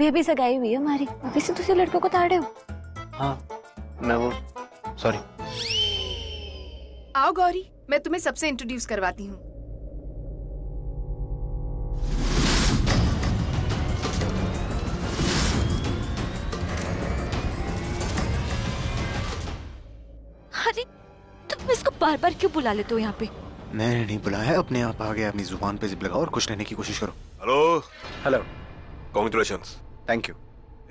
अभी अभी सगाई हुई है हमारी, अभी से दूसरे लड़कों को ताड़े हो। हाँ मैं वो सॉरी। आओ गौरी, मैं तुम्हें सबसे इंट्रोड्यूस करवाती हूँ। अरे तुम इसको बार बार क्यों बुला लेते हो यहाँ पे? मैंने नहीं बुलाया, अपने आप आ गया। अपनी जुबान पे जिप लगाओ और खुश रहने की कोशिश करो। Hello. Hello. Congratulations. Thank you.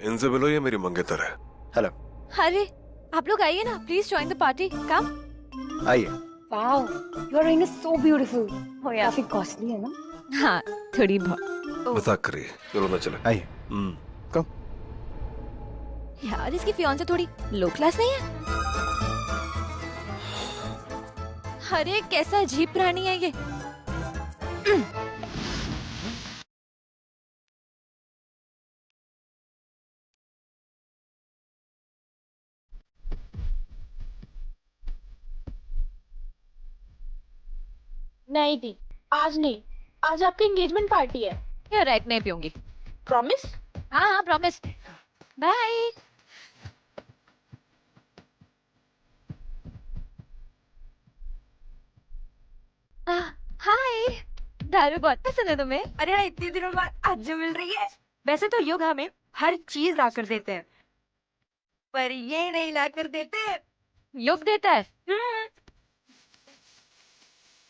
इनसे मिलो, ये मेरी मंगेतर है। हेलो। अरे आप लोग आइए ना, प्लीज ज्वाइन द पार्टी। कम आइए। Wow, your ring is so beautiful. हो यार, काफी कॉस्टली है ना? हाँ थोड़ी बहुत। मजाक करिए, चलो ना चले। आइए। कम। यार इसकी फियांसे थोड़ी लो क्लास नहीं है? अरे कैसा अजीब प्राणी है ये। नहीं दी, आज नहीं। आज आपकी एंगेजमेंट पार्टी है। यार राइट नहीं पीऊंगी। प्रॉमिस? हाँ हाँ प्रॉमिस। बाय। हाय। दारू बहुत पसंद है तुम्हें? अरे यार, इतने दिनों बाद आज जो मिल रही है। वैसे तो युग हमें हर चीज ला कर देते हैं, पर ये नहीं ला कर देते। युग देता है।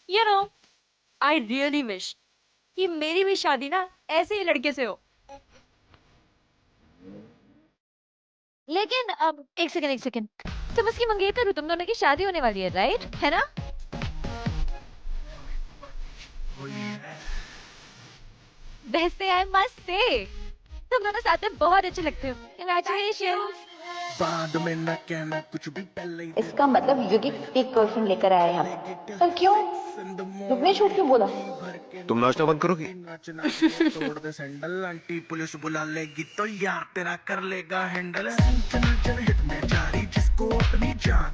You know, I really wish कि मेरी भी शादी ना ऐसे ही लड़के से हो। लेकिन अब एक सेकंड तुम उसकी मंगेतर हो, तुम दोनों की शादी होने वाली है, राइट है ना? वैसे आई मस्ट से तुम दोनों साथ में बहुत अच्छे लगते हो। Congratulations। इसका मतलब युग एक गर्लफ्रेंड लेकर आया यहाँ। पर क्यों? युग ने झूठ क्यों बोला? तुम नाचना बंद करोगी? तोड़ दे सैंडल, आंटी पुलिस बुला लेगी तो यार तेरा कर लेगा हैंडल। हिट में जारी जिसको अपनी जान,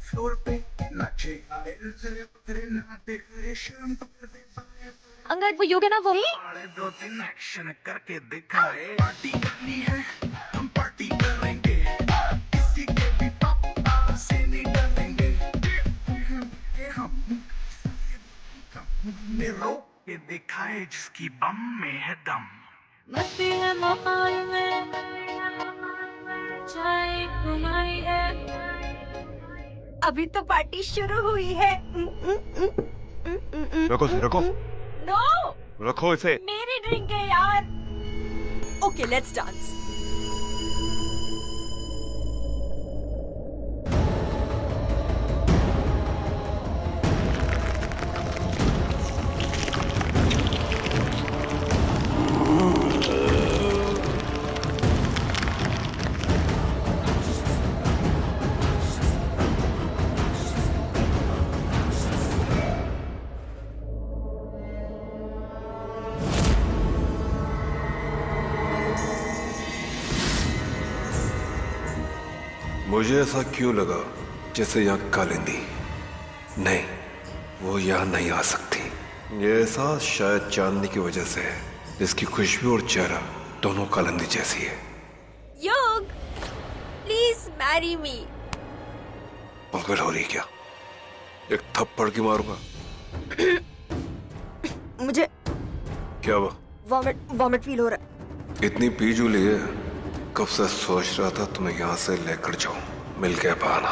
फ्लोर पे नाचे तेरे नाते करे शर्म तो कर दे। अंगद वो युग है ना, वो ही। दो तीन एक्शन करके दिखाए, पार्टी करनी है हम पार्टी करेंगे, किसी के भी पापा से नहीं डरेंगे। हम ने रोक के दिखाए जिसकी बम में है दम। मस्ती है माहौल में, चाय घुमाई है। अभी तो पार्टी शुरू हुई है। रखो इसे, रखो नो, रखो इसे। मेरी ड्रिंक है यार। Okay let's dance. मुझे ऐसा क्यों लगा जैसे यहाँ कालिंदी नहीं, वो यहाँ नहीं आ सकती। ये एहसास शायद चांदनी की वजह से है, इसकी खुशबू और चेहरा दोनों कालिंदी जैसी है। योग, प्लीज मैरी मी। पागल हो रही क्या? एक थप्पड़ की मारूंगा। मुझे क्या वो वॉमिट फील हो रहा है। इतनी पीजूली है, कब से सोच रहा था तुम्हें यहाँ से लेकर जाऊं। मिल गया बहाना।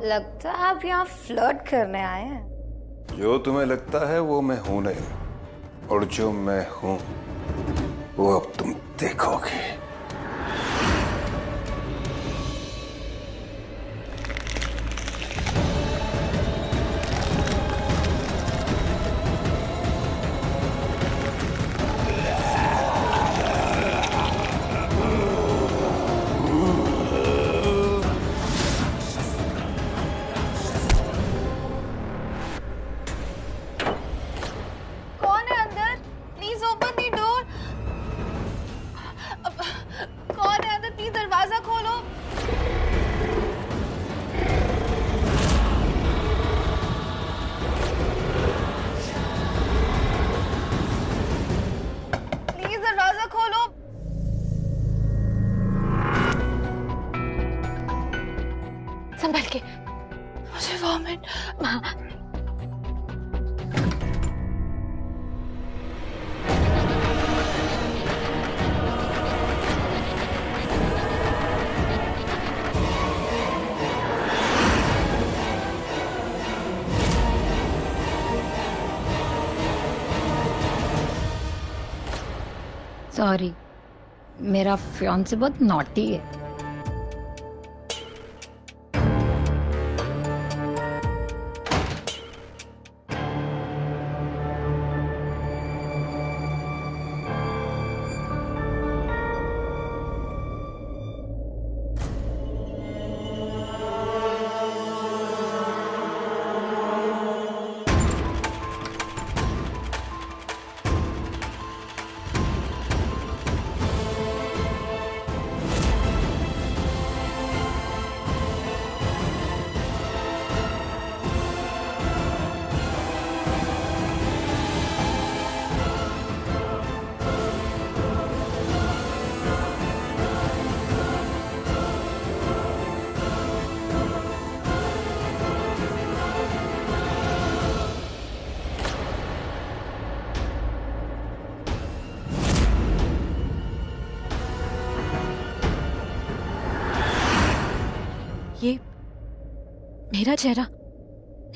लगता है आप यहाँ फ्लर्ट करने आए हैं। जो तुम्हें लगता है वो मैं हूं नहीं, और जो मैं हूं वो अब तुम देखोगे। सॉरी, मेरा फियांसे बहुत नॉटी है। ये मेरा चेहरा,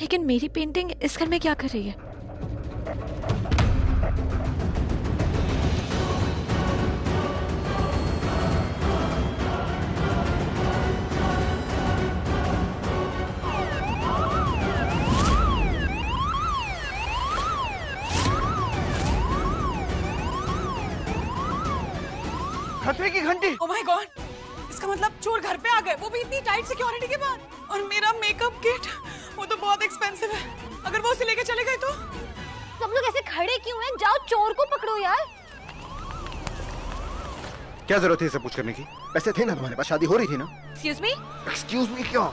लेकिन मेरी पेंटिंग इस घर में क्या कर रही है? खतरे की घंटी। ओह माय गॉड, इसका मतलब चोर घर पे आ गए, वो भी इतनी टाइट सिक्योरिटी के बाद। और मेरा मेकअप किट, वो तो बहुत एक्सपेंसिव है। अगर वो उसे लेके चले गए तो? सब लोग ऐसे खड़े क्यों हैं? जाओ चोर को पकड़ो यार। क्या जरूरत है सब कुछ करने की? पैसे थे ना तुम्हारे पास, शादी हो रही थी ना। Excuse me? एक्सक्यूज मी क्यों?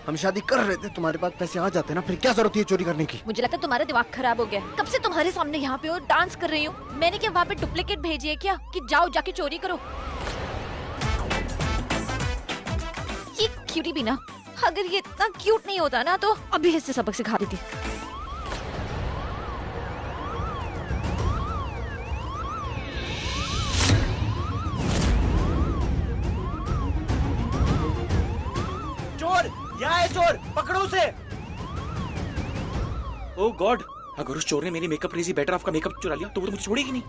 हम शादी कर रहे थे, तुम्हारे पास पैसे आ जाते ना, फिर क्या जरूरत है चोरी करने की? मुझे लगता है तुम्हारा दिमाग खराब हो गया। कब से तुम्हारे सामने यहाँ पे और डांस कर रही हूँ। मैंने क्या वहाँ पे डुप्लीकेट भेजी है क्या कि जाओ जाके चोरी करो? ये क्यूटी भी ना, अगर ये इतना क्यूट नहीं होता ना तो अभी इससे सबक सिखा देती। चोर, यहाँ है चोर, पकड़ो उसे। ओह गॉड, अगर उस चोर ने मेरी मेकअप रेजी बेटर ऑफ का मेकअप चुरा लिया तो वो तो मुझे छोड़ेगी नहीं।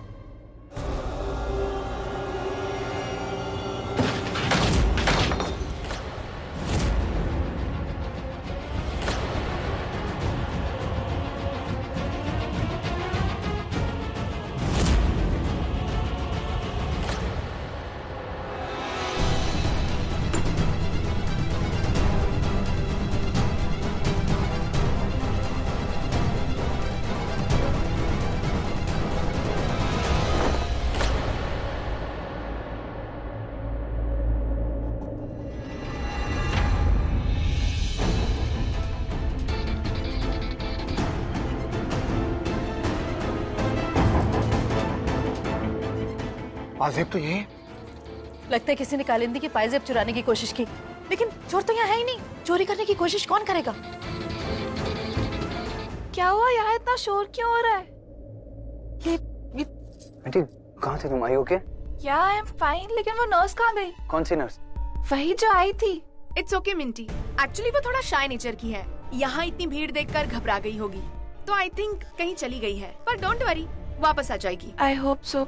पाजेब तो ये लगता है किसी ने कालिंदी की पायजेब चुराने की कोशिश की, लेकिन चोर तो यहाँ है ही नहीं। चोरी करने की कोशिश कौन करेगा? क्या हुआ? यहाँ इतना शोर क्यों हो रहा है? ये आंटी कहाँ थे तुम? आई ओके? या आई एम फाइन, लेकिन वो नर्स कहाँ गई? कौन सी नर्स? वही जो आई थी। इट्स ओके मिंटी, एक्चुअली वो थोड़ा शाय नेचर की है। यहाँ इतनी भीड़ देखकर घबरा गई होगी, तो आई थिंक कहीं चली गई है। पर डोंट वरी, वापस आ जाएगी। I hope so.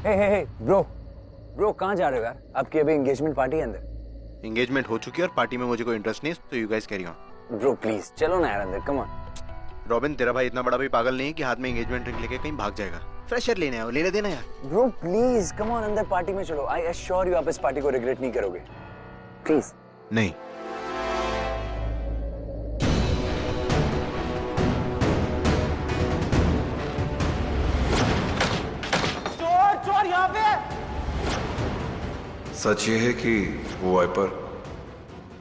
Hey bro कहाँ जा रहे हो यार? आपकी अभी एंगेजमेंट पार्टी है अंदर। एंगेजमेंट हो चुकी है और पार्टी में मुझे कोई इंटरेस्ट नहीं है, तो you guys carry on. Bro please चलो ना यार अंदर, कम ऑन। रॉबिन, तेरा भाई इतना बड़ा भी पागल नहीं है कि हाथ में एंगेजमेंट रिंग लेके कहीं भाग जाएगा। फ्रेशर लेने आओ, लेने देना यार। ब्रो प्लीज कम ऑन, अंदर पार्टी में चलो। आई एश्योर यू आप इस पार्टी को रिग्रेट नहीं करोगे। प्लीज। नहीं। चोर यहाँ पे। सच ये है कि वो वाइपर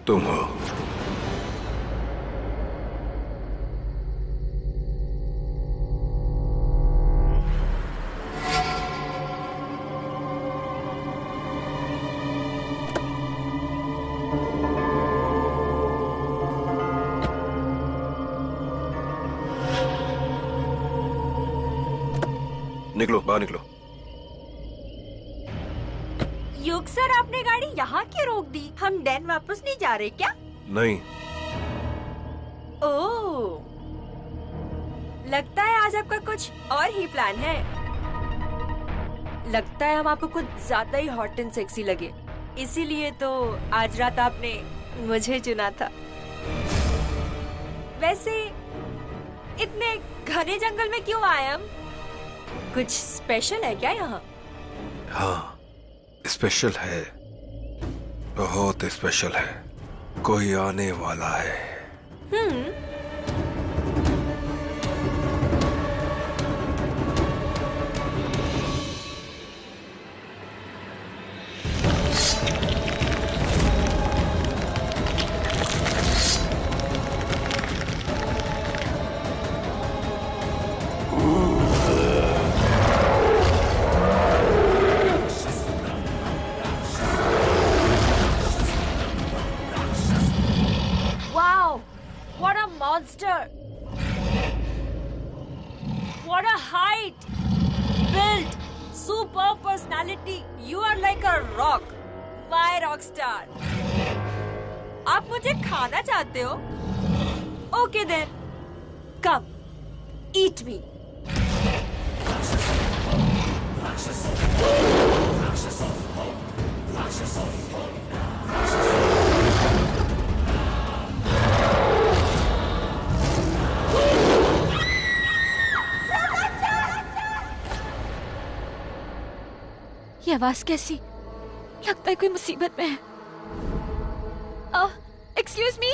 तुम हो। निकलो, बाहर निकलो। युग सर, आपने गाड़ी यहाँ क्यों रोक दी? हम डैन वापस नहीं जा रहे क्या? नहीं। ओह, लगता है आज आपका कुछ और ही प्लान है। लगता है हम आपको कुछ ज्यादा ही हॉट एंड सेक्सी लगे, इसीलिए तो आज रात आपने मुझे चुना था। वैसे इतने घने जंगल में क्यों आए हम? कुछ स्पेशल है क्या यहाँ? हाँ, स्पेशल है, बहुत स्पेशल है। कोई आने वाला है। Wow, what a monster! What a height! Build, superb personality. You are like a rock. My rock star. आप मुझे खाना चाहते हो? Okay then. Come, eat me. ये आवाज कैसी? लगता है कोई मुसीबत में है। Excuse me.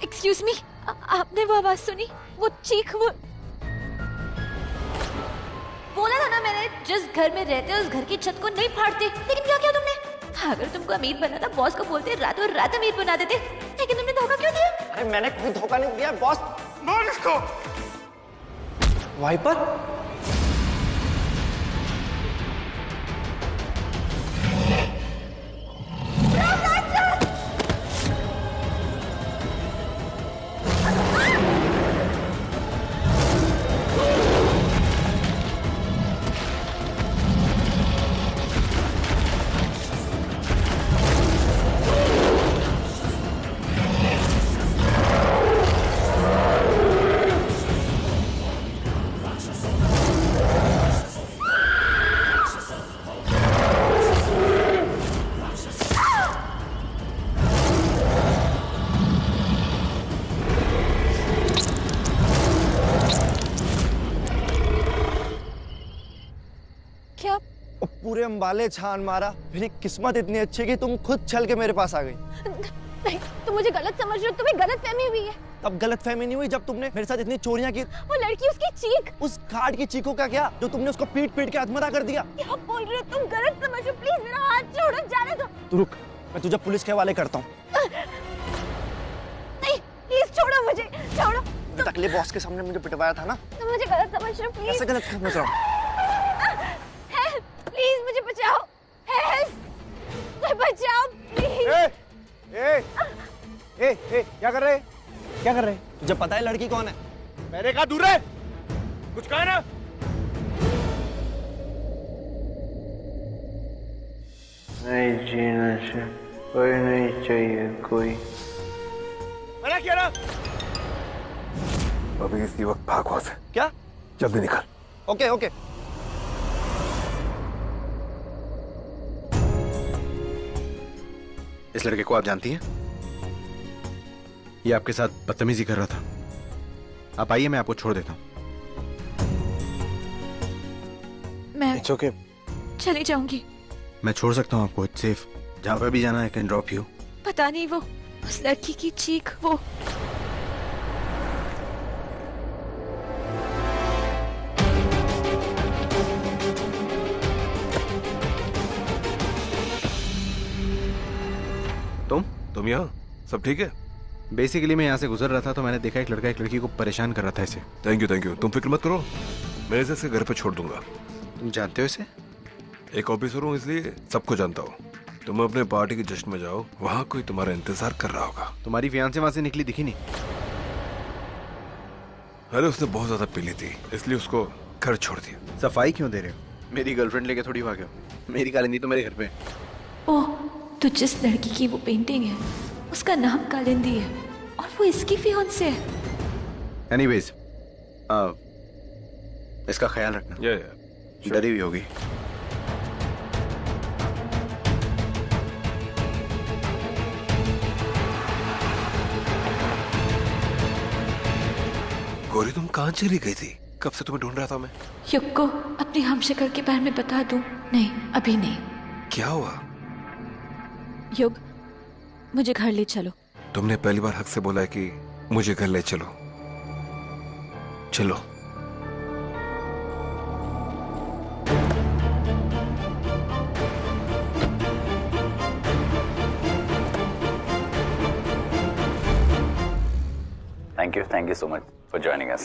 एक्सक्यूज मी, आपने वो आवाज सुनी? वो चीख, वो बोला था ना मैंने, जिस घर में रहते उस घर की छत को नहीं फाड़ते। लेकिन क्या किया तुमने? अगर तुमको अमीर बनना था, बॉस को बोलते रातों रात अमीर बना देते। लेकिन तुमने धोखा क्यों दिया? अरे मैंने कोई धोखा नहीं दिया बॉस। मार इसको। वाइपर? पूरे अंबाले छान मारा, मेरी किस्मत इतनी अच्छी कि तुम खुद चल के मेरे पास आ गई। नहीं, तुम मुझे गलत समझ रहे हो, तुम्हें गलत फहमी हुई है। तब गलत फहमी नहीं हुई जब तुमने मेरे साथ इतनी चोरियां की। वो लड़की, उसकी चीख, उस गार्ड की चीखों का क्या जो तुमने उसको पीट पीट के आत्महत्या कर दिया। क्या बोल रहे हो तुम? गलत समझ रहे हो, प्लीज मेरा हाथ छोड़ो, जाने दो। तू रुक, मैं तुझे पुलिस के हवाले करता हूँ। नहीं, प्लीज छोड़ो मुझे, छोड़ो। तकलीफ बॉस के सामने मुझे पिटवाया था ना। तुम मुझे गलत समझ रहे हो, प्लीज। कैसे गलत समझ रहा हूँ? प्लीज मुझे बचाओ, हेल्प, बचाओ प्लीज। ए, क्या कर रहे? क्या कर रहे? तुझे पता है लड़की कौन है? मैंने कहा दूर रहे, कुछ कहा ना? नहीं जीना चाहिए, कोई नहीं चाहिए कोई। मना किया ना? अभी इसी वक्त भाग वहां से। क्या? जल्दी निकल। Okay okay. इस लड़के को आप जानती हैं? ये आपके साथ बदतमीजी कर रहा था। आप आइए, मैं आपको छोड़ देता हूँ। मैं It's okay. चली जाऊंगी। मैं छोड़ सकता हूँ आपको, इट्स सेफ। जहाँ पे भी जाना है, कैन ड्रॉप यू। पता नहीं, वो उस लड़की की चीख, वो तुम यहाँ? सब ठीक है? बेसिकली मैं यहाँ से गुजर रहा था तो मैंने देखा एक लड़का एक लड़की को परेशान कर रहा था इसे। थैंक यू, तुम फिक्र मत करो, मैं इसे घर पे छोड़ दूंगा। तुम जानते हो इसे? एक ऑफिसर हूँ इसलिए सबको जानता हूँ। तुम अपने पार्टी के जश्न में जाओ, वहाँ कोई तुम्हारा इंतजार कर रहा होगा। तुम्हारी फियांसे वहां से निकली दिखी नहीं? अरे उसने बहुत ज्यादा पी ली थी, इसलिए उसको घर छोड़ दिया। सफाई क्यों दे रहे हो? मेरी गर्लफ्रेंड लेके थोड़ी भागे हो। मेरी कालिंदी तो मेरे घर पे है। ओह, तो जिस लड़की की वो पेंटिंग है उसका नाम कालिंदी है और वो इसकी फियांसे है। एनीवेज, इसका ख्याल रखना। डरी हुई होगी। गौरी तुम कहाँ चली गई थी? कब से तुम्हें ढूंढ रहा था मैं। युग को अपनी हमशक्ल के बारे में बता दूं? नहीं, अभी नहीं। क्या हुआ? युग, मुझे घर ले चलो। तुमने पहली बार हक से बोला है कि मुझे घर ले चलो। चलो। Thank you so much for joining us.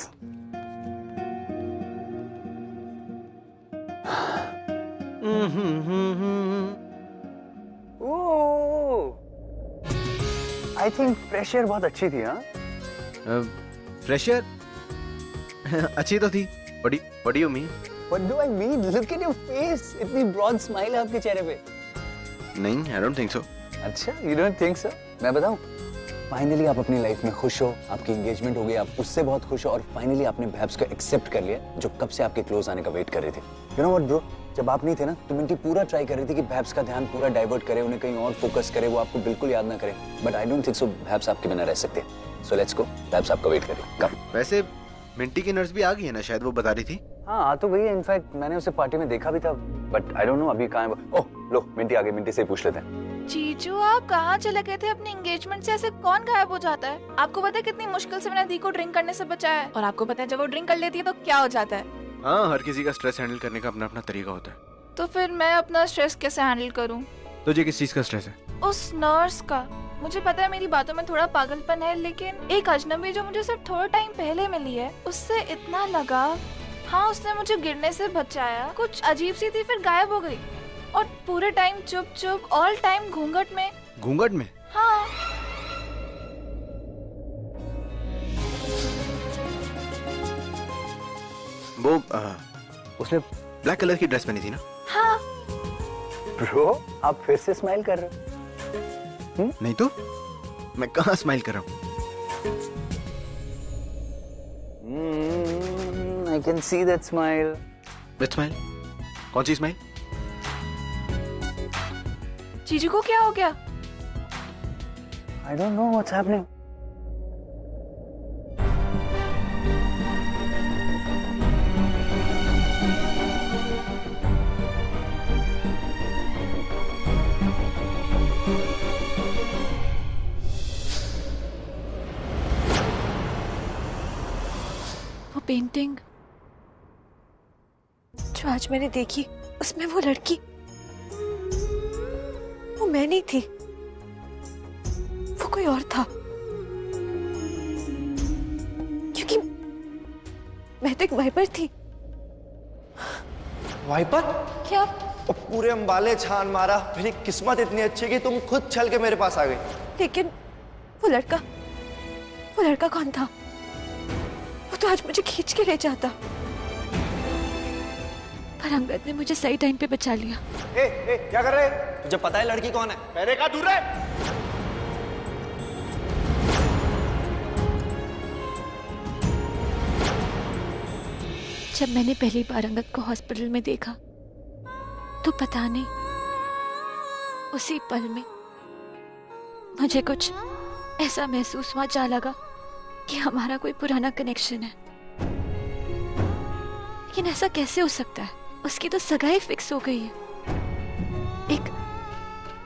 I think fresh air बहुत अच्छी थी, हाँ? फ्रेशर अच्छी तो थी। What do you mean? What do I mean? Look at your face. इतनी broad smile है आपके चेहरे पे। नहीं, I don't think so. अच्छा, you don't think so? मैं बताऊं? फाइनली आप अपनी लाइफ में खुश हो, आपकी एंगेजमेंट हो गई, आप उससे बहुत खुश हो और फाइनली आपने भैब्स को एक्सेप्ट कर लिया जो कब से आपके क्लोज आने का वेट कर रही थी। यू नो व्हाट ब्रो, जब आप नहीं थे ना तो मिंटी पूरा ट्राई कर रही थी कि भैब्स का ध्यान पूरा डाइवर्ट करे, उन्हें कहीं और फोकस करे, वो आपको बिल्कुल याद ना करे। But I don't think so भैब्स आपके बिना रह सकते। सो लेट्स गो, भैब्स आपका वेट करे। कम। वैसे मिंटी की नर्स भी आ गई है ना, शायद वो बता रही थी। हाँ आ तो गई है, इनफैक्ट मैंने उसे पार्टी में देखा भी था, बट आई डोंट नो अभी कहाँ है। ओह लो, मिंटी आ गई, मिंटी से पूछ लेते हैं। जीजू, आप कहाँ चले गए थे? अपने एंगेजमेंट से ऐसे कौन गायब हो जाता है? आपको पता है कितनी मुश्किल से मैंने दी को ड्रिंक करने से बचाया है, और आपको पता है जब वो ड्रिंक कर लेती है तो क्या हो जाता है। हाँ, हर किसी का स्ट्रेस हैंडल करने का अपना अपना तरीका होता है। तो फिर मैं अपना स्ट्रेस कैसे हैंडल करूँ? तुझे किस चीज का स्ट्रेस है? उस नर्स का। मुझे पता है मेरी बातों में थोड़ा पागलपन है, लेकिन एक अजनबी जो मुझे सिर्फ थोड़ा टाइम पहले मिली है उससे इतना लगा। हाँ, उसने मुझे गिरने से बचाया, कुछ अजीब सी थी, फिर गायब हो गई और पूरे टाइम चुप चुप, ऑल टाइम घूंघट में। घूंघट में? हाँ। वो उसने ब्लैक कलर की ड्रेस पहनी थी ना? हाँ। ब्रो, आप फिर से स्माइल कर रहे हो? नहीं तो मैं कहाँ स्माइल कर रहा हूँ? I can see that smile. Which smile? कौन सी स्माइल? जीजू को क्या हो गया? I don't know what's happening. वो पेंटिंग जो आज मैंने देखी, उसमें वो लड़की, वो मैं नहीं थी, वो कोई और था। क्योंकि मैं तो एक वाइपर थी। वाइपर? क्या? और पूरे अंबाले छान मारा, मेरी किस्मत इतनी अच्छी कि तुम खुद चल के मेरे पास आ गई। लेकिन वो लड़का कौन था? वो तो आज मुझे खींच के ले जाता, पर अंगद ने मुझे सही टाइम पे बचा लिया। ए, क्या कर रहे? तुझे पता है लड़की कौन है? मैंने कहा दूर रहे। जब मैंने पहली बार अंगद को हॉस्पिटल में देखा तो पता नहीं, उसी पल में मुझे कुछ ऐसा महसूस हुआ, जा लगा कि हमारा कोई पुराना कनेक्शन है। लेकिन ऐसा कैसे हो सकता है? उसकी तो सगाई फिक्स हो गई है,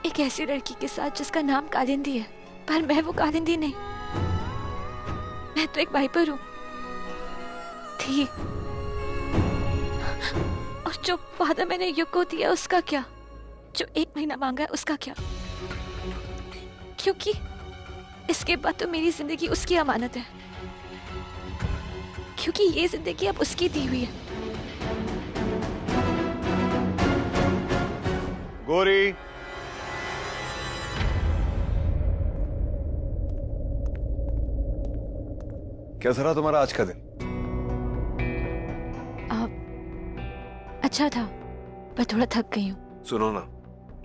एक ऐसी लड़की के साथ जिसका नाम कालिंदी है। पर मैं वो कालिंदी नहीं, मैं तो एक वाइपर हूँ, थी। और जो वादा मैंने युग को दिया उसका क्या? जो 1 महीना मांगा है उसका क्या? क्योंकि इसके बाद तो मेरी जिंदगी उसकी अमानत है, क्योंकि ये जिंदगी अब उसकी दी हुई है। गौरी, कैसा रहा तुम्हारा आज का दिन? अच्छा था, पर थोड़ा थक गई हूँ। सुनो ना,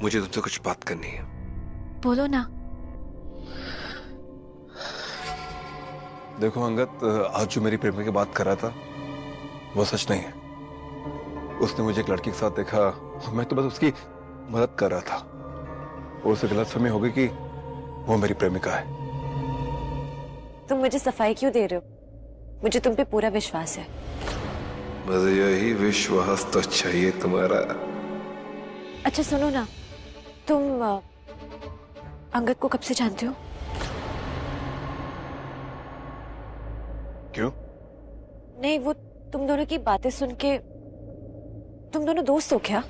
मुझे तुमसे कुछ बात करनी है। बोलो ना। देखो अंगद, आज जो मेरी प्रेमी की बात कर रहा था वो सच नहीं है। उसने मुझे एक लड़की के साथ देखा, मैं तो बस उसकी मदद कर रहा था। और उसे गलतफहमी हो गई कि वो मेरी प्रेमिका है। तुम मुझे सफाई क्यों दे रहे हो? मुझे तुम पे पूरा विश्वास है। बस यही विश्वास तो चाहिए तुम्हारा। अच्छा सुनो ना, तुम अंगद को कब से जानते हो? क्यों? नहीं, वो तुम दोनों की बातें सुन के, तुम दोनों दोस्त हो क्या?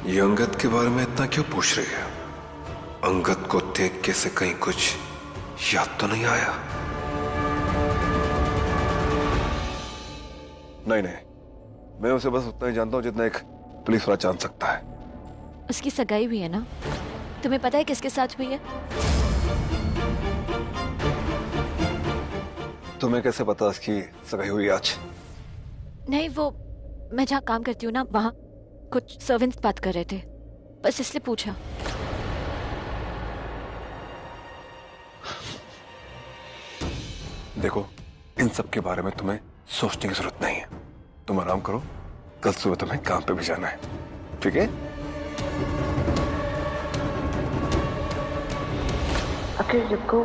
ये अंगद के बारे में इतना क्यों पूछ रही है? अंगद को देख के से कहीं कुछ याद तो नहीं आया? नहीं, मैं उसे बस उतना ही जानता हूं जितना एक पुलिस वाला जान सकता है। उसकी सगाई हुई है ना? तुम्हें पता है किसके साथ हुई है? तुम्हें कैसे पता उसकी सगाई हुई आज? नहीं, वो मैं जहाँ काम करती हूँ ना, वहाँ कुछ सर्वेंट्स बात कर रहे थे, बस इसलिए पूछा। देखो, इन सब के बारे में तुम्हें सोचने की जरूरत नहीं है। तुम आराम करो, कल सुबह तुम्हें काम पे भी जाना है, ठीक है? अगर रुको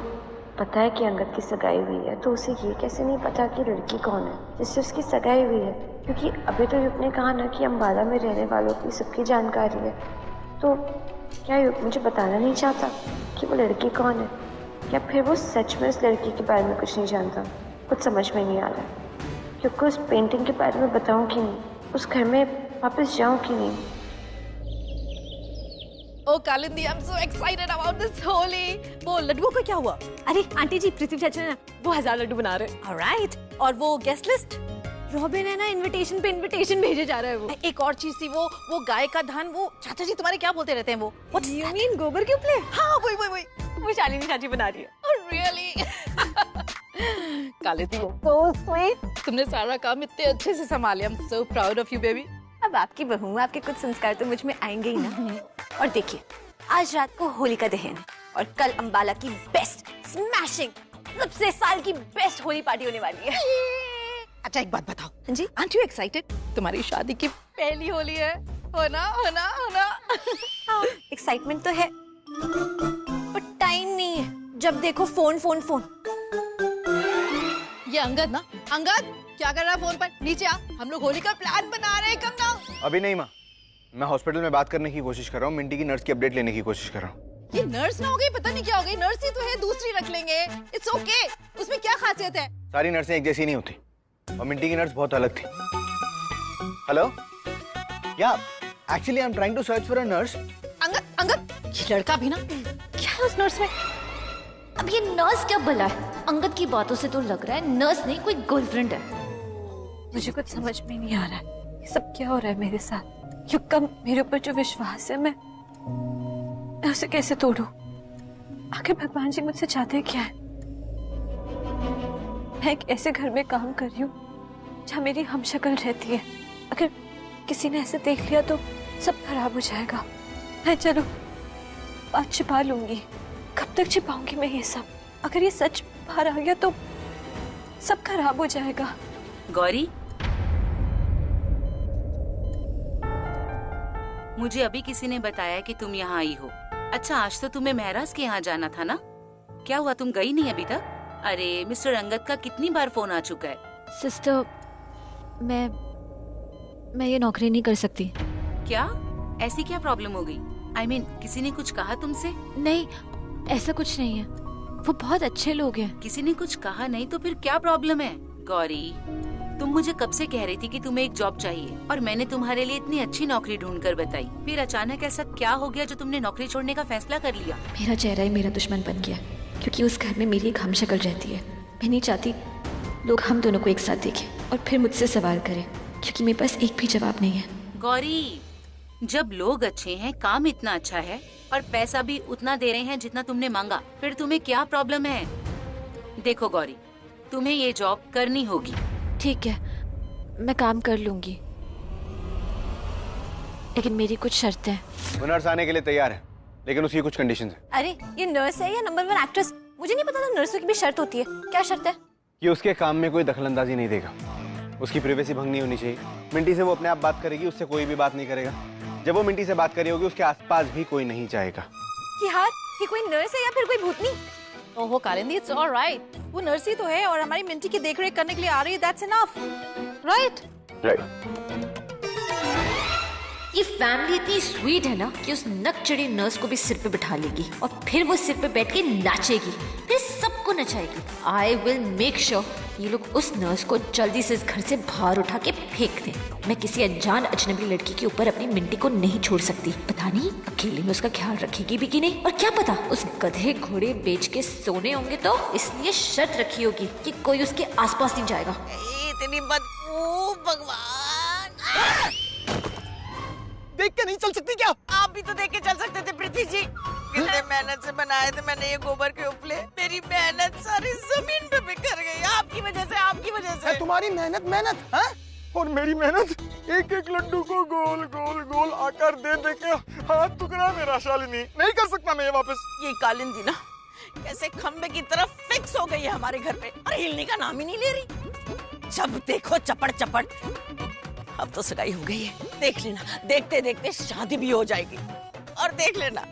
पता है कि अंगद की सगाई हुई है, तो उसे ये कैसे नहीं पता कि लड़की कौन है जिससे उसकी सगाई हुई है? क्योंकि अभी तो युग ने कहा ना कि अम्बाला में रहने वालों की सबकी जानकारी है। तो क्या युग मुझे बताना नहीं चाहता कि वो लड़की कौन है? या फिर वो सच में उस लड़की के बारे में कुछ नहीं जानता? कुछ समझ में नहीं आ रहा है। क्योंकि उस पेंटिंग के बारे में बताऊं कि नहीं, उस घर में वापस जाऊं कि नहीं। Oh Kalindi, I'm so excited about this Holi. वो लड्डुओं का क्या हुआ? अरे आंटी जी, पृथ्वी चाचा ना वो 1000 लड्डू बना रहे हैं। Alright, और वो गेस्ट लिस्ट? रॉबिन है ना, इनविटेशन पे इनविटेशन भेजे जा रहा है वो। एक और चीज थी, वो गाय का धान, वो चाचा जी तुम्हारे क्या बोलते रहते हैं वो? What you mean गोबर के उपले? हाँ, वही। वो शालिनी चाची बना रही है। Oh really? Kalindi, so sweet। तुमने सारा काम इतने अच्छे से संभाला। I'm so proud of you baby। अब आपकी बहू हूँ, आपके कुछ संस्कार तो मुझ में आएंगे ही ना। और देखिए, आज रात को होलिका दहन है और कल अंबाला की बेस्ट स्मैशिंग सबसे साल की बेस्ट होली पार्टी होने वाली है। अच्छा एक बात बताओ। हाँ जी? Aren't you excited? तुम्हारी शादी की पहली होली है, हो ना? हाँ, एक्साइटमेंट तो है, पर टाइम नहीं है। जब देखो फोन। ये अंगद ना, अंगद क्या कर रहा है फोन पर? नीचे आ, हम लोग होली का प्लान बना रहे हैं। Come down. अभी नहीं माँ, मैं हॉस्पिटल में बात करने की कोशिश कर रहा हूँ। मिंटी की नर्स की अपडेट लेने की कोशिश कर रहा हूँ। ये नर्स ना हो गई, पता नहीं क्या हो गई। नर्स ही तो है, दूसरी रख लेंगे। इट्स ओके, उसमें क्या खासियत है? सारी नर्सें एक जैसी नहीं होती, और मिंटी की नर्स बहुत अलग थी। Hello, yeah actually I am trying to search for a nurse. Angad, ये लड़का भी ना, क्या है उस नर्स में? अब ये नर्स क्या भला है? अंगद की बातों से तो लग रहा है नर्स नहीं, कोई गर्लफ्रेंड है। मुझे कुछ समझ में नहीं आ रहा है, ये सब क्या हो रहा है मेरे साथ? युग का मेरे ऊपर जो विश्वास है, मैं उसे कैसे तोड़ूं? आखिर भगवान जी मुझसे चाहते क्या है? मैं एक ऐसे घर में काम कर रही हूँ जहाँ मेरी हमशक्ल रहती है। अगर किसी ने ऐसे देख लिया तो सब खराब हो जाएगा। मैं चलो बात छिपा लूंगी। कब तक छिपाऊंगी मैं ये सब? अगर ये सच बाहर आ गया तो सब खराब हो जाएगा। गौरी, मुझे अभी किसी ने बताया कि तुम यहाँ आई हो। अच्छा, आज तो तुम्हें महराज के यहाँ जाना था ना? क्या हुआ, तुम गई नहीं अभी तक? अरे मिस्टर अंगद का कितनी बार फोन आ चुका है। सिस्टर, मैं ये नौकरी नहीं कर सकती। क्या? ऐसी क्या प्रॉब्लम हो गई? I mean, किसी ने कुछ कहा तुमसे? नहीं, ऐसा कुछ नहीं है, वो बहुत अच्छे लोग हैं। किसी ने कुछ कहा नहीं तो फिर क्या प्रॉब्लम है? गौरी, तुम मुझे कब से कह रही थी कि तुम्हें एक जॉब चाहिए, और मैंने तुम्हारे लिए इतनी अच्छी नौकरी ढूंढ कर बताई। फिर अचानक ऐसा क्या हो गया जो तुमने नौकरी छोड़ने का फैसला कर लिया? मेरा चेहरा ही मेरा दुश्मन बन गया, क्योंकि उस घर में मेरी एक हमशक्ल रहती है। मैं नहीं चाहती लोग हम दोनों को एक साथ देखें और फिर मुझसे सवाल करें, क्योंकि मेरे पास एक भी जवाब नहीं है। गौरी, जब लोग अच्छे हैं, काम इतना अच्छा है और पैसा भी उतना दे रहे हैं जितना तुमने मांगा, फिर तुम्हें क्या प्रॉब्लम है? देखो गौरी, तुम्हें ये जॉब करनी होगी। ठीक है, मैं काम कर लूंगी, लेकिन मेरी कुछ शर्तें हैं। वो नर्स आने के लिए तैयार है, लेकिन उसकी कुछ कंडीशंस हैं। अरे ये नर्स है या नंबर 1 एक्ट्रेस? मुझे नहीं पता था नर्सों की भी शर्त होती है। क्या शर्त है? कि उसके काम में कोई दखलंदाजी नहीं देगा, उसकी प्राइवेसी भंग नहीं होनी चाहिए। मिंटी से वो अपने आप बात करेगी, उससे कोई भी बात नहीं करेगा। जब वो मिंटी से बात कर रही होगी उसके आसपास भी कोई नहीं जाएगा। यार ये कोई नर्स है या फिर कोई भूतनी? ओहो कालिंदी, इट्स ऑलराइट। वो नर्स ही तो है और हमारी मिंटी की देखरेख करने के लिए आ रही है, दैट्स इनफ, राइट? ये फैमिली इतनी स्वीट है ना कि उस नकचढ़ी नर्स को भी सिर पे बिठा लेगी और फिर वो सिर पे बैठ के नाचेगी, फिर सबको नचाएगी। आई विल मेक श्योर ये लोग उस नर्स को जल्दी से इस घर से बाहर उठा के फेंक दें। मैं किसी अनजान अजनबी लड़की के ऊपर अपनी मिंटी को नहीं छोड़ सकती। पता नहीं अकेले में उसका ख्याल रखेगी भी कि नहीं, और क्या पता उस गधे घोड़े बेच के सोने होंगे तो इसलिए शर्त रखी होगी कि कोई उसके आसपास नहीं जाएगा। इतनी बदबू, भगवान! देख के नहीं चल सकती क्या? आप भी तो देख के चल सकते थे पृथ्वी जी। कितने मेहनत से बनाए थे मैंने ये गोबर के उपले। मेरी मेहनत सारी जमीन पे बिखर गई आपकी वजह से, आपकी वजह से। तुम्हारी मेहनत है? और मेरी मेहनत एक एक लड्डू को गोल गोल गोल आकार दे दे के हाथ टुकड़ा मेरा। शालिनी नहीं कर सकता मैं ये वापस। ये कालिंदी ना कैसे खंबे की तरफ फिक्स हो गई है हमारे घर पे, और हिलने का नाम ही नहीं ले रही। जब देखो चपड़ चपड़। अब तो सगाई हो गई है, देख लेना, देखते देखते शादी भी हो जाएगी। और देख लेना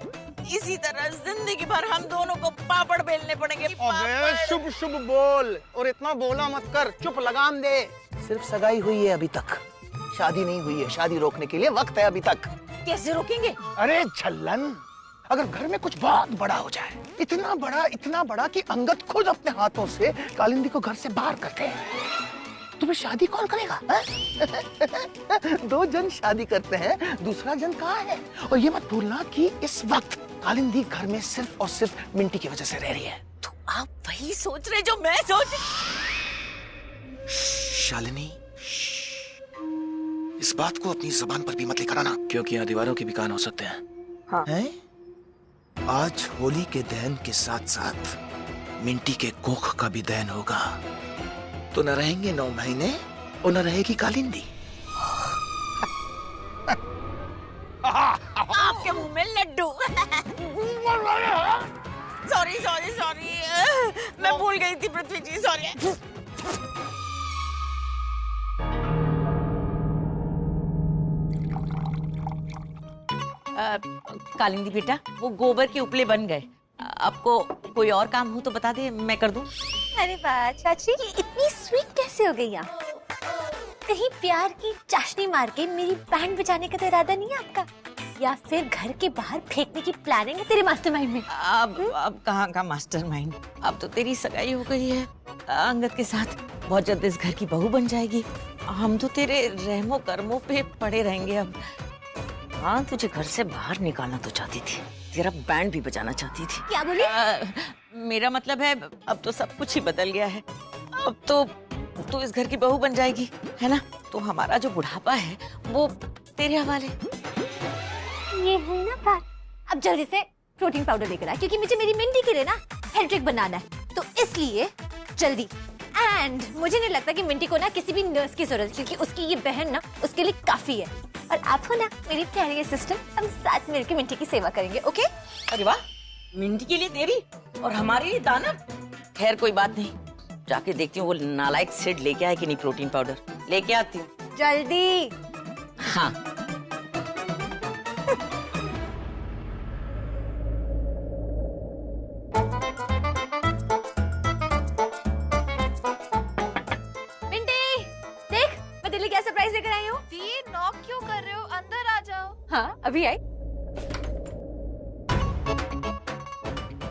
इसी तरह जिंदगी भर हम दोनों को पापड़ बेलने पड़ेंगे। अबे शुभ शुभ बोल और इतना बोला मत कर, चुप लगाम दे। सिर्फ सगाई हुई है अभी तक, शादी नहीं हुई है। शादी रोकने के लिए वक्त है अभी तक। कैसे रोकेंगे? अरे छल्लन, अगर घर में कुछ बहुत बड़ा हो जाए, इतना बड़ा कि अंगद खुद अपने हाथों से कालिंदी को घर से बाहर करते हैं, तुम्हें शादी कौन करेगा? दो जन शादी करते हैं, दूसरा जन कहाँ है? और ये मत भूलना कि इस वक्त कालिंदी घर में सिर्फ और सिर्फ मिंटी की वजह से रह रही है। तो आप वही सोच रहे जो मैं सोच। शालिनी, इस बात को अपनी जुबान पर भी मत लेकर आना, क्योंकि यहाँ दीवारों के भी कान हो सकते हैं। हाँ। हैं? आज होली के दहन के साथ साथ मिंटी के कोख का भी दहन होगा, तो न रहेंगे 9 महीने और न रहेगी कालिंदी। आपके मुंह में लड्डू। सॉरी सॉरी सॉरी, मैं भूल गई थी पृथ्वी जी, सॉरी। कालिंदी बेटा, वो गोबर के उपले बन गए। आपको कोई और काम हो तो बता दे, मैं कर दूं। अरे वाह चाची, ये इतनी स्वीट कैसे हो गई आप? कहीं प्यार की चाशनी मार के मेरी बैंड बजाने का तो इरादा नहीं है आपका? या फिर घर के बाहर फेंकने की प्लानिंग है तेरे मास्टरमाइंड में? अब कहाँ का मास्टरमाइंड? अब तो तेरी सगाई हो गई है अंगद के साथ, बहुत जल्द इस घर की बहू बन जाएगी। हम तो तेरे रहमो कर्मों पे पड़े रहेंगे अब। हाँ, तुझे घर से बाहर निकालना तो चाहती थी, तेरा बैंड भी बजाना चाहती थी। क्या बोली? मेरा मतलब है अब तो सब कुछ ही बदल गया है। अब तो तू इस घर की बहू बन जाएगी, है ना? तो हमारा जो बुढ़ापा है वो तेरे हवाले। ये है ना बात। अब जल्दी से प्रोटीन पाउडर लेकर आ, क्योंकि मुझे मेरी मिंटी के लिए ना हेयर ट्रिक बनाना है, तो इसलिए जल्दी। एंड मुझे नहीं लगता कि मिंटी को ना किसी भी नर्स की जरूरत है, क्योंकि उसकी ये बहन ना उसके लिए काफी है। और आप हो ना मेरी प्यारी असिस्टेंट, हम साथ मिलकर मिंटी की सेवा करेंगे, ओके? अरे वाह, मिंटी के लिए तेरी और हमारे लिए दानव। खैर कोई बात नहीं, जाके देखती हूँ वो नालायक सिड लेके आए कि नहीं प्रोटीन पाउडर। लेके आती हूँ जल्दी। हाँ। मिंटी, देख मैं तेरे लिए क्या सरप्राइज लेकर आई हूँ। दी, नॉक क्यों कर रहे हो? अंदर आ जाओ। हाँ अभी आई।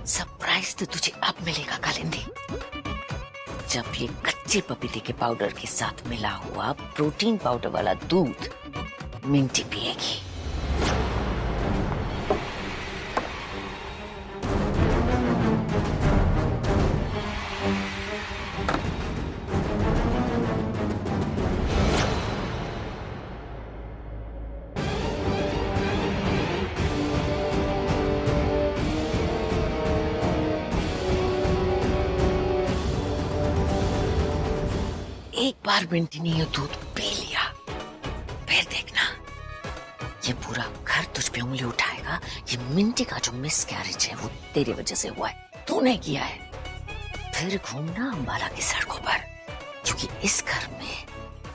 सरप्राइज तो तुझे अब मिलेगा कालिंदी, जब ये कच्चे पपीते के पाउडर के साथ मिला हुआ प्रोटीन पाउडर वाला दूध मिंटी पिएगी। एक बार मिंटी ने ये दूध पी लिया, फिर देखना ये पूरा घर तुझ पे उंगली उठाएगा। ये मिंटी का जो मिसकैरेज है वो तेरी वजह से हुआ है, तूने किया है। फिर घूमना अंबाला की सड़कों पर, क्योंकि इस घर में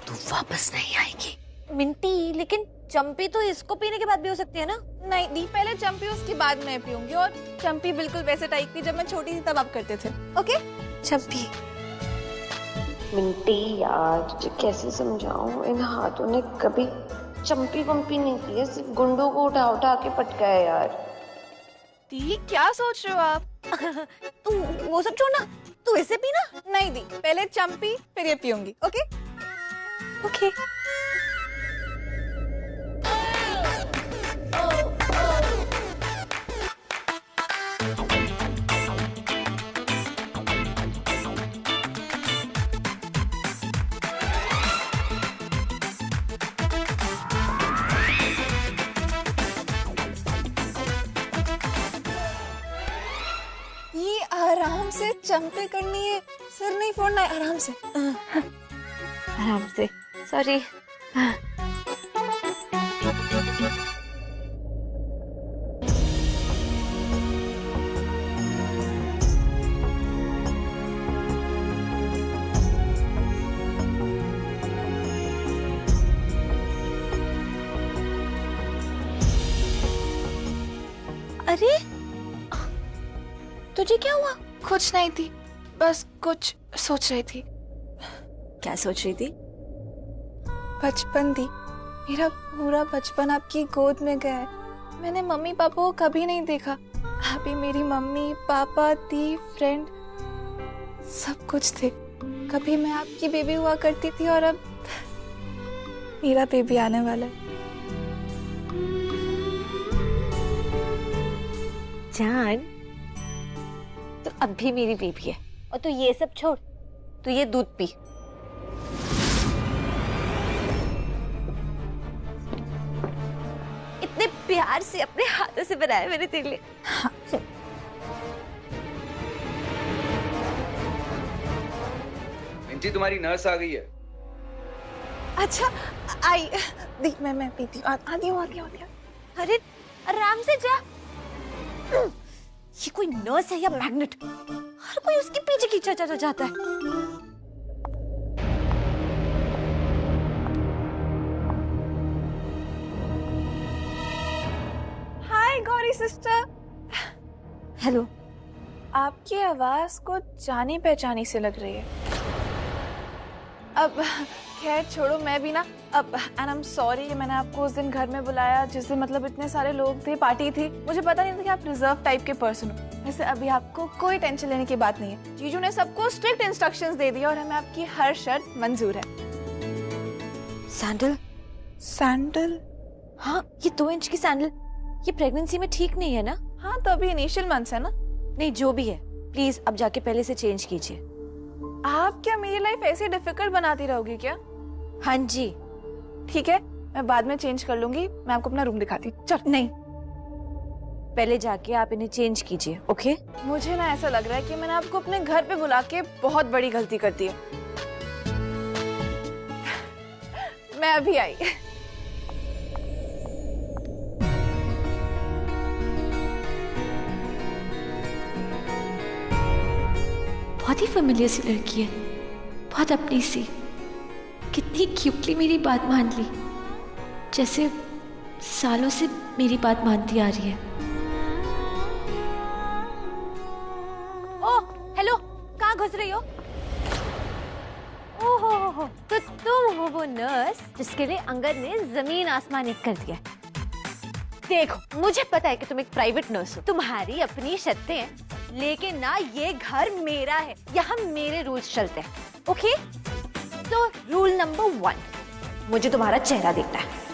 तू वापस नहीं आएगी। मिंटी, लेकिन चंपी तो इसको पीने के बाद भी हो सकती है ना? नहीं दी, पहले चंपी उसके बाद मैं पीऊंगी। और चंपी बिल्कुल वैसे टाइप थी जब मैं छोटी थी तब आप करते थे। ओके चंपी। मिंटी यार, तुझे कैसे समझाऊं, इन हाथों ने कभी चंपी वंपी नहीं की है, सिर्फ गुंडों को उठा उठा के पटका है यार। दी क्या सोच रहे हो आप? तू वो सब छोड़ना, तू इसे पीना। नहीं दी, पहले चंपी फिर ये पीऊंगी। Okay okay. ये आराम से चंपे करनी है, सिर नहीं फोड़ना है, आराम से। आराम से। सॉरी। अरे तुझे क्या हुआ? कुछ नहीं थी, बस कुछ सोच रही थी। क्या सोच रही थी? बचपन दी, मेरा पूरा बचपन आपकी गोद में गया है। मैंने मम्मी पापा को कभी नहीं देखा। अभी मेरी मम्मी पापा दी फ्रेंड सब कुछ थे। कभी मैं आपकी बेबी हुआ करती थी और अब मेरा बेबी आने वाला है। जान, तो अब भी मेरी बेबी है और तू ये सब छोड़, तू ये दूध पी। इतने प्यार से अपने हाथों से बनाया मैंने तेरे लिए। हाँ। मिंटी तुम्हारी नर्स आ गई है। अच्छा आई दी, मैं पीती हूँ। आती हूँ। अरे आराम से जा। ये कोई नर्स है या मैग्नेट? हर कोई उसके पीछे खींचा चला जाता है। हाय गौरी सिस्टर। हेलो। आपकी आवाज को जानी पहचानी से लग रही है। अब खैर छोड़ो, मैं भी ना अब एंड आई एम सॉरी कि मैंने आपको उस दिन घर में बुलाया जिस दिन मतलब इतने सारे लोग थे, पार्टी थी। मुझे पता नहीं था कि आप रिजर्व टाइप के पर्सन हो। वैसे अभी आपको कोई टेंशन लेने की बात नहीं है। जीजू ने सबको स्ट्रिक्ट इंस्ट्रक्शंस दे दिया और हमें आपकी हर शर्त मंजूर है। सैंडल? सैंडल? हाँ, ये 2 इंच की सैंडल ये प्रेगनेंसी में ठीक नहीं है ना? हाँ तो अभी इनिशियल मंथ्स है ना। नहीं जो भी है, प्लीज अब जाके पहले से चेंज कीजिए। आप क्या मेरी लाइफ ऐसे डिफिकल्ट बनाती रहोगी क्या? हाँ जी। ठीक है, मैं बाद में चेंज कर लूंगी। मैं आपको अपना रूम दिखाती हूँ। चल नहीं, पहले जाके आप इन्हें चेंज कीजिए। ओके? मुझे ना ऐसा लग रहा है कि मैंने आपको अपने घर पे बुला के बहुत बड़ी गलती कर दी है। मैं अभी आई। बहुत ही फेमिलियर सी लड़की है, बहुत अपनी सी। कितनी क्यूटली मेरी बात मान ली, जैसे सालों से मेरी बात मानती आ रही है। ओह हेलो, कहाँ घुस रही हो? ओहो, तो तुम हो वो नर्स जिसके लिए अंगद ने जमीन आसमान एक कर दिया। देखो, मुझे पता है कि तुम एक प्राइवेट नर्स हो, तुम्हारी अपनी शर्तें हैं, लेकिन ना ये घर मेरा है, यहाँ मेरे रूल्स चलते हैं। ओके? तो रूल नंबर 1, मुझे तुम्हारा चेहरा देखना है।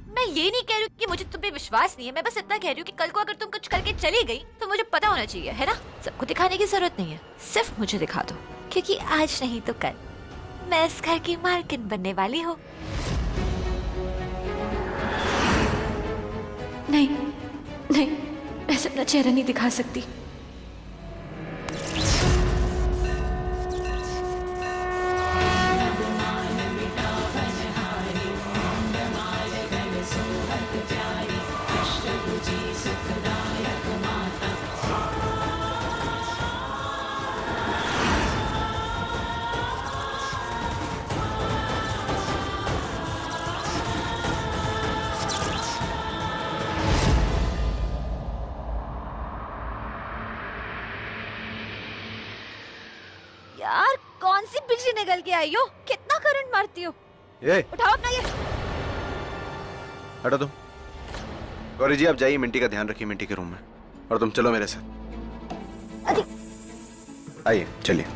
मैं ये नहीं कह रही हूँ कि मुझे तुम पे विश्वास नहीं है, मैं बस इतना कह रही हूँ कि कल को अगर तुम कुछ करके चली गई तो मुझे पता होना चाहिए, है ना? सबको दिखाने की जरूरत नहीं है, सिर्फ मुझे दिखा दो, क्योंकि आज नहीं तो कल मैं इस घर की मालकिन बनने वाली हूँ। नहीं नहीं, मैं अपना चेहरा नहीं दिखा सकती। यार कौन सी बिजली निकल के आई हो? कितना करंट मारती हो? ये उठाओ अपना ये। हटो तुम। गौरी जी आप जाइए, मिंटी का ध्यान रखिए मिंटी के रूम में, और तुम चलो मेरे साथ। आइए चलिए।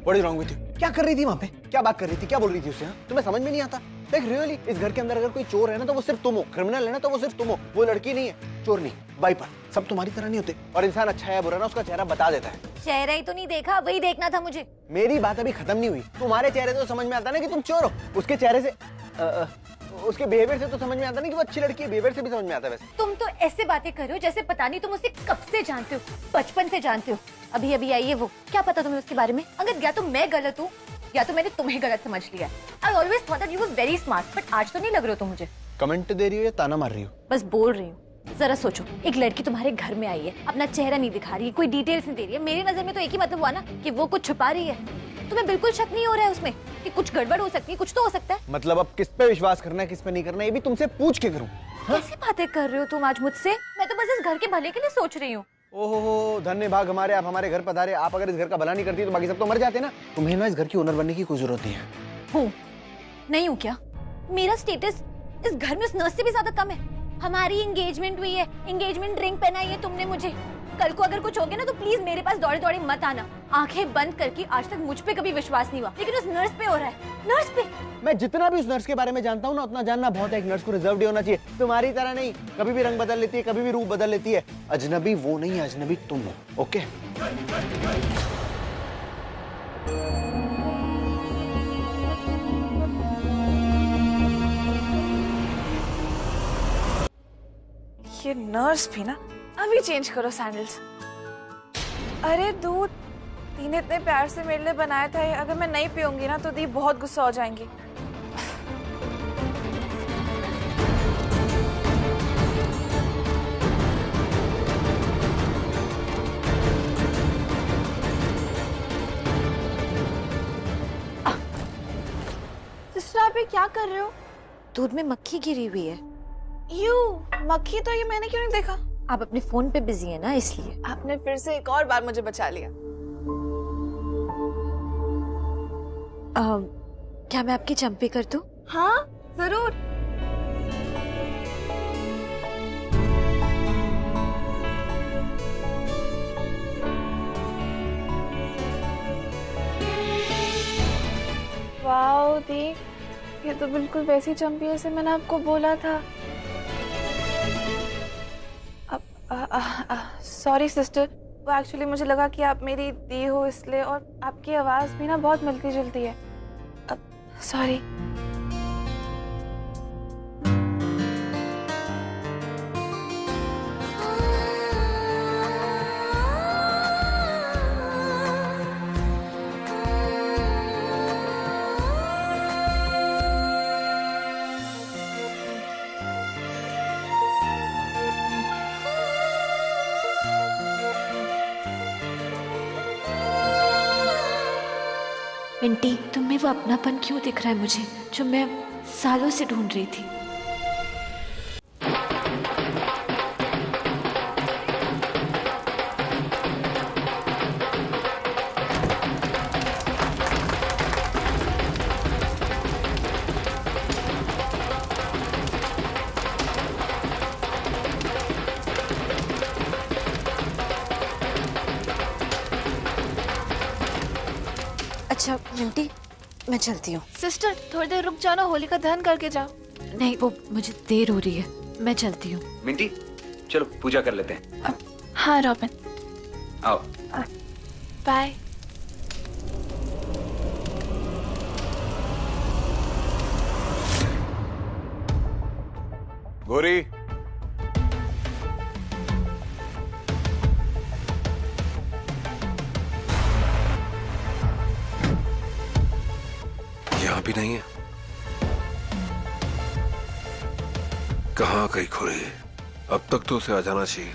What is wrong with you? क्या कर रही थी वहां पे? क्या बात कर रही थी? क्या बोल रही थी उससे? तुम्हें समझ में नहीं आता? देख रियली इस घर के अंदर अगर कोई चोर है ना तो वो सिर्फ तुम हो, क्रिमिनल है ना तो वो सिर्फ तुम हो, वो लड़की नहीं है, चोर नहीं, वाइपर। सब तुम्हारी तरह नहीं होते, और इंसान अच्छा है बुरा ना उसका चेहरा बता देता है। चेहरा ही तो नहीं देखा, वही देखना था मुझे। मेरी बात अभी खत्म नहीं हुई। तुम्हारे चेहरे से तो समझ में आता ना कि तुम चोर हो, उसके चेहरे से उसके बिहेवियर से तो समझ में आता नहीं कि वो अच्छी लड़की है, बिहेवियर से भी समझ में आता है। वैसे तुम तो ऐसे बातें कर रहे हो जैसे पता नहीं तुम उसे कब से जानते हो, बचपन से जानते हो। अभी अभी आई है वो, क्या पता तुम्हें उसके बारे में? अगर या तो मैं गलत हूँ या तो मैंने तुम्हें गलत समझ लिया। I always thought that you were very smart, but आज तो नहीं लग रहे हो तुम मुझे। कमेंट दे रही हो या ताना मार रही हो? बस बोल रही हूँ। जरा सोचो, एक लड़की तुम्हारे घर में आई है, अपना चेहरा नहीं दिखा रही है, कोई डिटेल्स नहीं दे रही है। मेरी नजर में तो एक ही मतलब हुआ ना कि वो कुछ छुपा रही है। तुम्हें बिल्कुल शक नहीं हो रहा है उसमें कि कुछ गड़बड़ हो सकती है? कुछ तो हो सकता है। मतलब अब किस पे विश्वास करना है किस पे नहीं करना ये भी तुमसे पूछ के करूं? कैसी बातें कर रहे हो तुम आज मुझसे? मैं तो बस इस घर के भले के लिए सोच रही हूँ। ओहो धन्य भाग हमारे, आप हमारे घर पधारे। आप अगर इस घर का भला नहीं करती तो बाकी सब तो मर जाते ना। तुम्हें ना इस घर की ओनर बनने की कोई जरूरत नहीं है। हूँ नहीं हूँ क्या? मेरा स्टेटस इस घर में उस नर्स से भी ज्यादा कम है। हमारी एंगेजमेंट हुई है, एंगेजमेंट रिंग पहनाई है तुमने मुझे। कल को अगर कुछ हो गया ना तो प्लीज मेरे पास दौड़े दौड़े मत आना। आंखें बंद करके आज तक मुझ पे कभी विश्वास नहीं हुआ, लेकिन उस नर्स पे हो रहा है। नर्स पे मैं जितना भी उस नर्स के बारे में जानता हूँ ना उतना जानना बहुत है। एक नर्स को रिजर्व होना चाहिए, तुम्हारी तरह नहीं कभी भी रंग बदल लेती है, कभी भी रूप बदल लेती है। अजनबी वो नहीं है, अजनबी तुम हो। ओके ये नर्स भी ना, अभी चेंज करो सैंडल्स। अरे दूध दी ने इतने प्यार से मेरे लिए बनाया था, अगर मैं नहीं पीऊंगी ना तो दी बहुत गुस्सा हो जाएंगी। सिस्टर आप ये क्या कर रहे हो? दूध में मक्खी गिरी हुई है। यू मक्खी? तो ये मैंने क्यों नहीं देखा? आप अपने फोन पे बिजी है ना इसलिए। आपने फिर से एक और बार मुझे बचा लिया। क्या मैं आपकी चंपी कर दूं? हाँ जरूर। वाओ दी, ये तो बिल्कुल वैसी चंपी है जैसे मैंने आपको बोला था। सॉरी सिस्टर, वो एक्चुअली मुझे लगा कि आप मेरी दी हो इसलिए, और आपकी आवाज भी ना बहुत मिलती जुलती है। सॉरी। मिंटी, तुम्हें वो अपनापन क्यों दिख रहा है मुझे जो मैं सालों से ढूंढ रही थी? अच्छा मिंटी, मैं चलती हूँ। सिस्टर थोड़ी देर रुक जाओ ना, होली का दहन करके जाओ। नहीं, वो मुझे देर हो रही है, मैं चलती हूँ। मिंटी चलो पूजा कर लेते हैं। हाँ रॉबिन, आओ। बाय। गौरी यहाँ भी नहीं है। कहाँ गई खोरी? अब तक तो उसे आ जाना चाहिए।